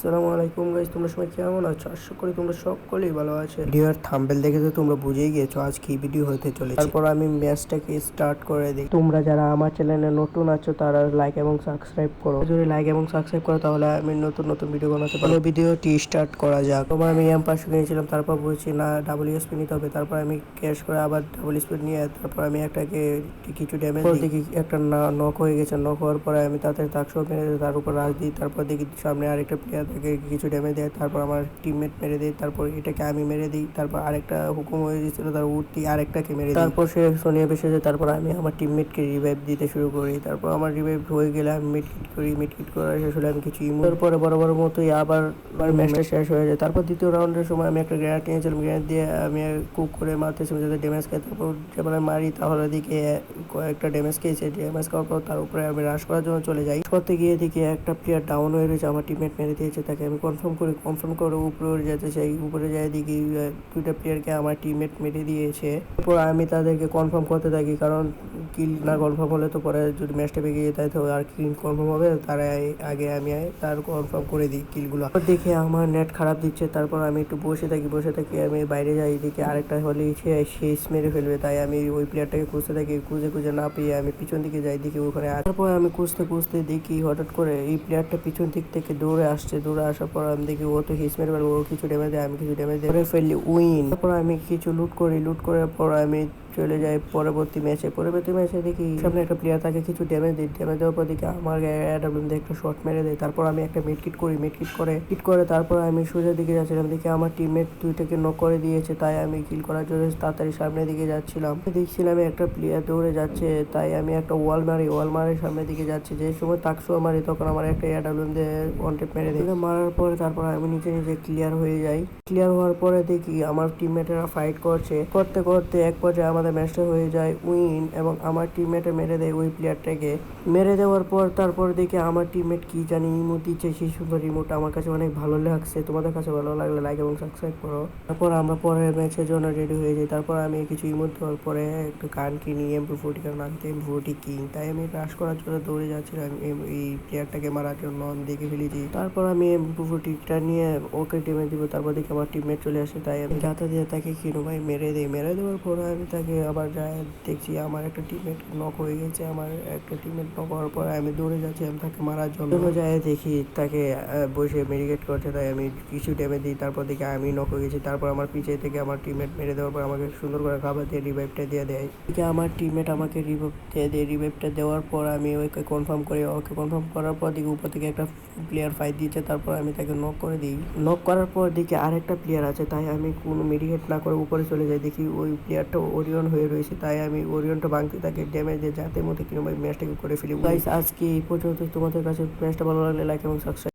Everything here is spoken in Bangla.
আসসালামু আলাইকুম গাইস, তোমরা সবাই কেমন আছো? আশা করি তোমরা সকলেই ভালো আছো। ভিডিওর থাম্বনেল দেখে তো তোমরা বুঝেই গিয়েছো আজ কি ভিডিও হতে চলেছে। তারপর আমি ম্যাচটাকে স্টার্ট করে দিই। তোমরা যারা আমার চ্যানেলে নতুন আছো তারা লাইক এবং সাবস্ক্রাইব করো। যদি লাইক এবং সাবস্ক্রাইব করো তাহলে আমি নতুন নতুন ভিডিও বানাতে পারবো। ভিডিওটি স্টার্ট করা যাক। তোমার আমি M5 কিনেছিলাম, তারপর বলছি না WSP নিতে হবে। তারপর আমি ক্যাশ করে আবার WSP নিয়ে তারপর আমি একটাকে কিছু ড্যামেজ দেখি একটা নক হয়ে গেছে। নক হওয়ার পরে আমি তাতে তাকশো মেরে তার উপর রাজ দিই। তারপর দেখি সামনে আরেকটা প্লেয়ার থেকে কিছু ড্যামেজ দেয়। তারপর আমার টিমমেট মেরে দেয়। তারপর এটাকে আমি মেরে দিই। তারপর আরেকটা হুকুম হয়ে গেছিল, তার উঠতি আরেকটাকে মেরে দিই। তারপর সে সোনিয়া বেসে যায়। তারপর আমি আমার টিমমেটকে রিভাইভ দিতে শুরু করি। তারপর আমার রিভাইভ হয়ে গেলে আমি মিডকিট করি। মিডকিট করার শেষ হলে আমি কিছু ইমোর পরে বরাবর মতোই আবার ম্যাচটা শেষ হয়ে যায়। তারপর দ্বিতীয় রাউন্ডের সময় আমি একটা গ্রেনেড নিয়েছিলাম। গ্রেনেড দিয়ে আমি কুক করে মারতেছিলাম যাতে ড্যামেজ খাই। তারপর যখন আমি মারি তাহলে দিকে কয়েকটা ড্যামেজ খেয়েছে। ড্যামেজ খাওয়ার পর তার উপরে আমি রাশ করার জন্য চলে যাই। করতে গিয়ে দেখি একটা প্লেয়ার ডাউন হয়ে রয়েছে, আমার টিমমেট মেরে দিয়েছে। তাকে আমি কনফার্ম করে উপরে যেতে চাই। উপরে যাই দেখি দুইটা প্লেয়ারকে আমার টিমমেট মেরে দিয়েছে। তারপর আমি তাদেরকে কনফার্ম করতে থাকি, কারণ কিল না কনফার্ম হলে তো পরে যদি ম্যাচটা ভেঙে যায় তাই তো আর কিল কনফার্ম হবে তার আগে আমি তার কনফার্ম করে দিই কিলগুলো। দেখে আমার নেট খারাপ দিচ্ছে। তারপর আমি একটু বসে থাকি আমি বাইরে যাই। দেখি আরেকটা হলে শেষ মেরে ফেলবে, তাই আমি ওই প্লেয়ারটাকে খুঁজতে থাকি। খুঁজে না পেয়ে আমি পিছন দিকে যাই, দেখি ওখানে। তারপর আমি খুঁজতে দেখি হঠাৎ করে এই প্লেয়ারটা পিছন দিক থেকে দৌড়ে আসছে। দৌড়ে আসার পর আমি দেখি ও তো হিস মেরে ফেলবো, ও কিছু ড্যামেজ দেয়, আমি কিছু ড্যামেজ দিয়ে ফেললি উইন। তারপর আমি কিছু লুট করার পর আমি চলে যায় পরবর্তী ম্যাচে দেখি সামনে একটা প্লেয়ার তাকে কিছু ড্যামেজ দেওয়ার পর দেখি আমার AWM দিয়ে একটা শট মেরে দেয়। তারপর আমি একটা মিডকিট করে তারপর আমি সোজা দিকে যাচ্ছিলাম। দেখি আমার টিমমেট দুইটাকে নক করে দিয়েছে, তাই আমি কিল করার জন্য তাড়াতাড়ি সামনের দিকে যাচ্ছিলাম। দেখছিলাম একটা প্লেয়ার দৌড়ে যাচ্ছে, তাই আমি একটা ওয়াল মারি সামনের দিকে যাচ্ছে। যে সময় তাকশো মারি তখন আমার একটা AWM দিয়ে ওয়ান টেপ মেরে দেয়। মারার পরে তারপর আমি নিজে ক্লিয়ার হয়ে যাই। ক্লিয়ার হওয়ার পরে দেখি আমার টিমমেটেরা ফাইট করতে এক পর্যায়ে আমাদের ম্যাচটা হয়ে যায় উইন, এবং আমার টিমমেটে মেরে দেয় ওই প্লেয়ারটাকে। মেরে দেওয়ার পর তারপর দেখি আমার টিমমেট কি জানি ইমোট দিচ্ছে, সেই সুন্দর ইমোট আমার কাছে অনেক ভালো লাগছে। তোমাদের কাছে ভালো লাগলে লাইক এবং সাবস্ক্রাইব করো। তারপর আমরা পরের ম্যাচের জন্য রেডি হয়ে যাই। তারপর আমি কিছু ইমোট দেওয়ার পরে একটু গান কিনি MP40, কারণ আমি তো MP40 কিং, তাই আমি রাশ করার জন্য দৌড়ে যাচ্ছিলাম এই প্লেয়ারটাকে মারার জন্য। আমি দেখে ফেলেছি। তারপর আমি MP40টা নিয়ে ওকে টিমে দিব। তারপর দেখি আমার টিমমেট চলে আসে, তাই আমি যাতে দিয়ে তাকে কিনো ভাই মেরে দেওয়ার পর আমি তাকে আবার যায় দেখছি আমার একটা টিমমেট নক হয়ে গেছে। আমার একটা টিমমেট নক হওয়ার পর আমি দৌড়ে যাচ্ছিলাম তাকে মারার জন্য। যায় দেখি তাকে বসে মেডিকেট করছে, তাই আমি কিছু ড্যামেজ দিই। তারপর দেখি আমি নক হয়ে গেছি। তারপর আমার পিছে থেকে আমার টিমমেট মেরে দেওয়ার পর আমাকে সুন্দর করে খাবার দিয়ে রিভাইভটা দিয়ে দেয়। আমার টিমমেট আমাকে রিভাইভটা দেওয়ার পর আমি ওকে কনফার্ম করার পর দেখি উপর থেকে একটা প্লেয়ার ফাইট দিচ্ছে। তারপর আমি তাকে নক করে দিই। নক করার পর দেখি আরেকটা প্লেয়ার আছে, তাই আমি কোনো মেডিকেট না করে উপরে চলে যাই। দেখি ওই প্লেয়ারটা ওরিয়ন হয়ে রয়েছে, তাই আমি ওরিয়নটা ভাঙতে তাকে ড্যামেজ দিয়ে যাতে মতো কিনো ম্যাচটাকে করে ফেলি। গাইস আজকে এই পর্যন্ত। তোমাদের কাছে ম্যাচটা ভালো লাগলে লাইক এবং সাবস্ক্রাইব